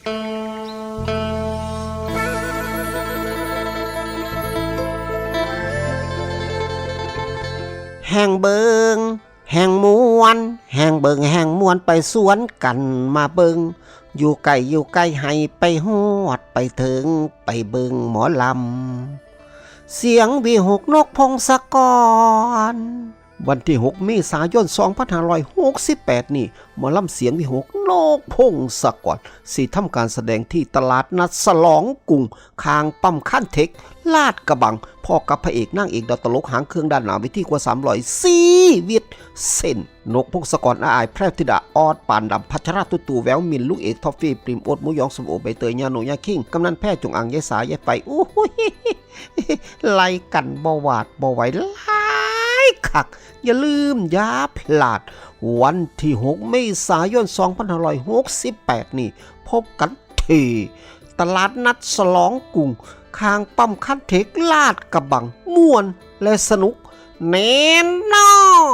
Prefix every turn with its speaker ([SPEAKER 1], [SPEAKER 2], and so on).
[SPEAKER 1] แห่งเบิงแห่งมวนแห่งเบิงแห่งมวนไปสวนกันมาเบิงอยู่ไกลให้ไปฮอดไปถึงไปเบิงหมอลำเสียงวีหกนกพงศกรวันที่6 เมษายน 2568 นี่หมอลำเสียงวีหกนกพงศกรสิทำการแสดงที่ตลาดนัดฉลองกรุงคางปั๊มขั้นเทคลาดกระบังพ่อกับพระเอกนางเอกดาวตลกหางเครื่องด้านหน้าเวทีกว่า300 วิทเส้นนกพงศกรอาแพรวธิดาออดปานดำพัชราตุตูแววมินลูกเอกทอฟฟี่ปริมโอดหมูยองสมโอใบเตยญาโนญาคิงกำนันแพทย์จงอังยายสายายไปอู้หูไล่กันบ่หวาดบ่ไหวหลายคักอย่าลืมอย่าพลาดวันที่6 เมษายน 2568 นี่พบกันที่ตลาดนัดฉลองกรุงคางปั๊มคันเทคลาดกระบังม่วนและสนุกแน่นอน